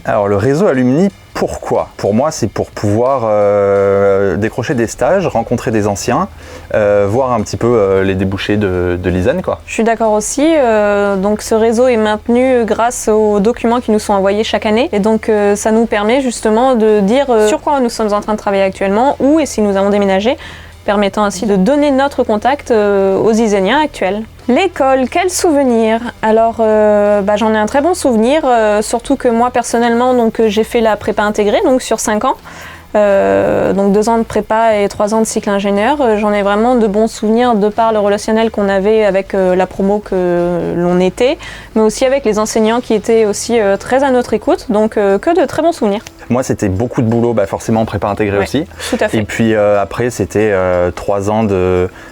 Alors le réseau alumni, pourquoi ? Pour moi, c'est pour pouvoir décrocher des stages, rencontrer des anciens, voir un petit peu les débouchés de l'ISEN, quoi. Je suis d'accord aussi. Donc ce réseau est maintenu grâce aux documents qui nous sont envoyés chaque année. Et donc ça nous permet justement de dire sur quoi nous sommes en train de travailler actuellement, où et si nous avons déménagé, permettant ainsi de donner notre contact aux Iséniens actuels. L'école, quel souvenir ? Alors j'en ai un très bon souvenir, surtout que moi personnellement j'ai fait la prépa intégrée donc sur 5 ans. Donc 2 ans de prépa et 3 ans de cycle ingénieur. J'en ai vraiment de bons souvenirs de par le relationnel qu'on avait avec la promo que l'on était, mais aussi avec les enseignants qui étaient aussi très à notre écoute, donc que de très bons souvenirs. Moi, c'était beaucoup de boulot, forcément en prépa intégrée aussi. Tout à fait. Et puis après, c'était 3 ans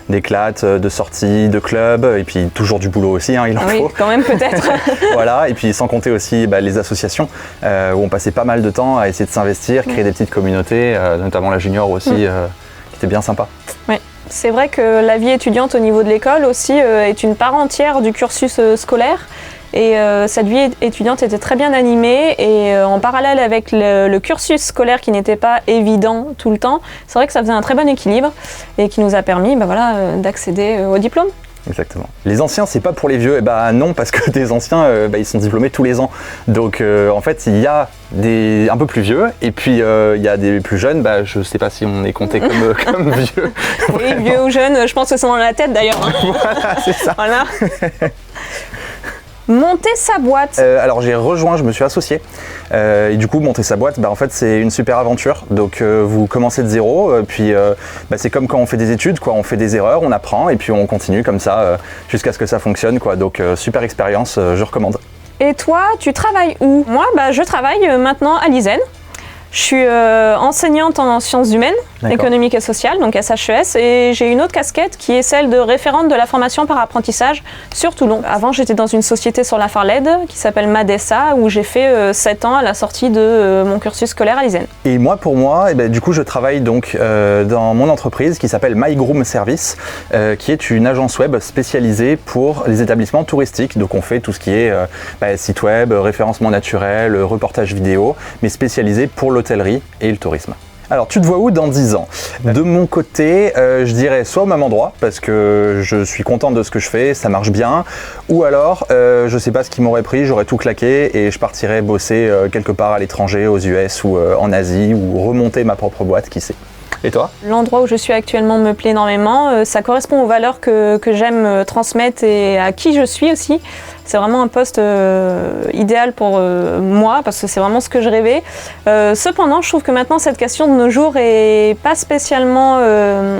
d'éclate, de sorties, de club, et puis toujours du boulot aussi, il en faut. Oui, quand même peut-être. Voilà, et puis sans compter aussi les associations, où on passait pas mal de temps à essayer de s'investir, créer des petites communautés, notamment la junior aussi, qui était bien sympa. Oui. C'est vrai que la vie étudiante au niveau de l'école aussi est une part entière du cursus scolaire. Et cette vie étudiante était très bien animée et en parallèle avec le cursus scolaire qui n'était pas évident tout le temps, c'est vrai que ça faisait un très bon équilibre et qui nous a permis d'accéder au diplôme. Exactement. Les anciens, c'est pas pour les vieux. Non, parce que des anciens, ils sont diplômés tous les ans. Donc en fait, il y a des un peu plus vieux et puis il y a des plus jeunes. Je sais pas si on est compté comme vieux. Oui, vieux ou jeunes, je pense que c'est dans la tête d'ailleurs. Voilà, c'est ça. Voilà. Monter sa boîte. Alors j'ai rejoint, je me suis associé et du coup monter sa boîte, en fait c'est une super aventure. Donc vous commencez de zéro, puis c'est comme quand on fait des études, quoi. On fait des erreurs, on apprend et puis on continue comme ça jusqu'à ce que ça fonctionne, quoi. Donc super expérience, je recommande. Et toi, tu travailles où ? Moi, je travaille maintenant à l'ISEN. Je suis enseignante en sciences humaines, économiques et sociales, donc SHES, et j'ai une autre casquette qui est celle de référente de la formation par apprentissage sur Toulon. Avant, j'étais dans une société sur la Farled qui s'appelle Madessa, où j'ai fait 7 ans à la sortie de mon cursus scolaire à l'ISEN. Et moi, du coup, je travaille donc dans mon entreprise qui s'appelle MyGroom Service, qui est une agence web spécialisée pour les établissements touristiques. Donc on fait tout ce qui est site web, référencement naturel, reportage vidéo, mais spécialisé pour l'hôtellerie et le tourisme. Alors, tu te vois où dans 10 ans ? De mon côté, je dirais soit au même endroit, parce que je suis content de ce que je fais, ça marche bien, ou alors, je sais pas ce qui m'aurait pris, j'aurais tout claqué et je partirais bosser quelque part à l'étranger, aux US ou en Asie, ou remonter ma propre boîte, qui sait. Et toi ? L'endroit où je suis actuellement me plaît énormément, ça correspond aux valeurs que j'aime transmettre et à qui je suis aussi. C'est vraiment un poste idéal pour moi parce que c'est vraiment ce que je rêvais. Cependant, je trouve que maintenant cette question de nos jours est pas spécialement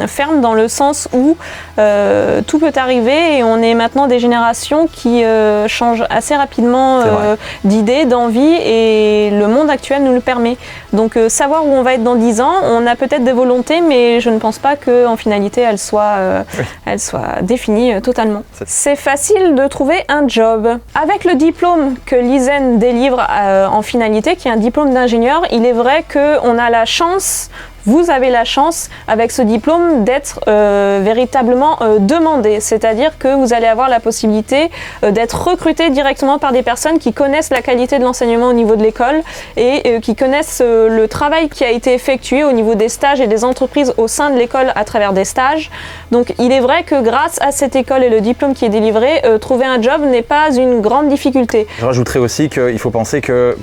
ferme dans le sens où tout peut arriver et on est maintenant des générations qui changent assez rapidement d'idées, d'envies et le monde actuel nous le permet. Donc savoir où on va être dans 10 ans, on a peut-être des volontés mais je ne pense pas qu'en finalité elle soit définie totalement. C'est facile de trouver un job. Avec le diplôme que l'ISEN délivre en finalité, qui est un diplôme d'ingénieur, il est vrai qu'on a la chance, vous avez la chance avec ce diplôme d'être véritablement demandé, c'est-à-dire que vous allez avoir la possibilité d'être recruté directement par des personnes qui connaissent la qualité de l'enseignement au niveau de l'école et qui connaissent le travail qui a été effectué au niveau des stages et des entreprises au sein de l'école à travers des stages. Donc il est vrai que grâce à cette école et le diplôme qui est délivré, trouver un job n'est pas une grande difficulté. Je rajouterais aussi qu'il faut penser que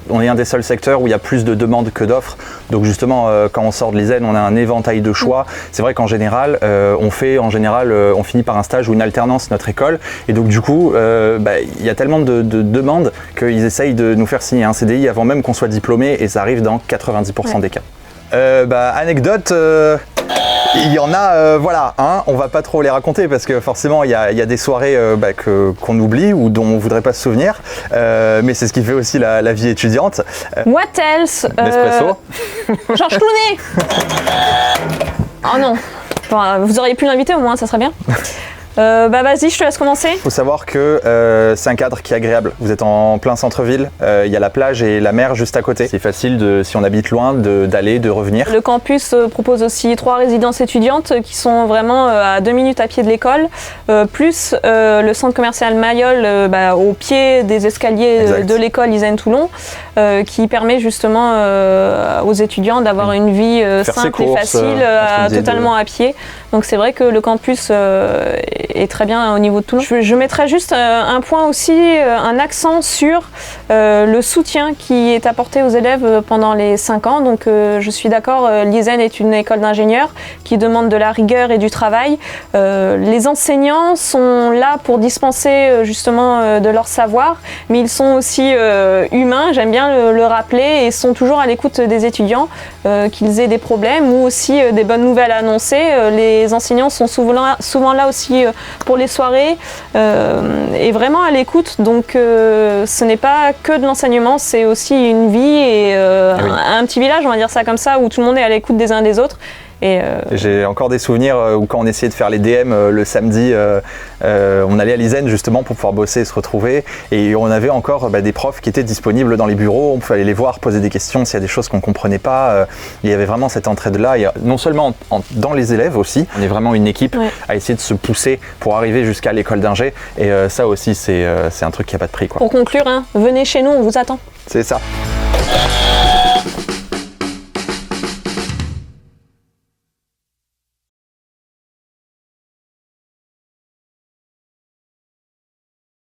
on est un des seuls secteurs où il y a plus de demandes que d'offres. Donc justement, quand on sort de l'ISEN, on a un éventail de choix. C'est vrai qu'en général, on finit par un stage ou une alternance notre école. Et donc du coup, il y a tellement de demandes qu'ils essayent de nous faire signer un CDI avant même qu'on soit diplômé et ça arrive dans 90% des cas. Anecdote, il y en a, on va pas trop les raconter parce que forcément il y a des soirées qu'on oublie ou dont on voudrait pas se souvenir, mais c'est ce qui fait aussi la vie étudiante. What else? Nespresso. Georges Clooney. Oh non, vous auriez pu l'inviter au moins, ça serait bien. Vas-y, je te laisse commencer. Il faut savoir que c'est un cadre qui est agréable. Vous êtes en plein centre-ville, il y a la plage et la mer juste à côté. C'est facile, si on habite loin, d'aller, de revenir. Le campus propose aussi 3 résidences étudiantes qui sont vraiment à 2 minutes à pied de l'école, plus le centre commercial Mayol au pied des escaliers de l'école Isen-Toulon, qui permet justement aux étudiants d'avoir une vie simple et facile, totalement à pied. Donc c'est vrai que le campus est très bien au niveau de Toulon. Je mettrais juste un point aussi, un accent sur le soutien qui est apporté aux élèves pendant les 5 ans. Donc je suis d'accord, l'ISEN est une école d'ingénieurs qui demande de la rigueur et du travail. Les enseignants sont là pour dispenser justement de leur savoir, mais ils sont aussi humains, j'aime bien le rappeler, et sont toujours à l'écoute des étudiants, qu'ils aient des problèmes ou aussi des bonnes nouvelles à annoncer. Les enseignants sont souvent là aussi pour les soirées et vraiment à l'écoute. Donc ce n'est pas que de l'enseignement, c'est aussi une vie et un petit village, on va dire ça comme ça, où tout le monde est à l'écoute des uns des autres. J'ai encore des souvenirs où quand on essayait de faire les DM le samedi, on allait à l'ISEN justement pour pouvoir bosser et se retrouver, et on avait encore des profs qui étaient disponibles dans les bureaux, on pouvait aller les voir, poser des questions s'il y a des choses qu'on ne comprenait pas. Il y avait vraiment cette entraide-là, et non seulement dans les élèves aussi, on est vraiment une équipe à essayer de se pousser pour arriver jusqu'à l'école d'ingé, et ça aussi c'est un truc qui n'a pas de prix, quoi. Pour conclure, venez chez nous, on vous attend. C'est ça.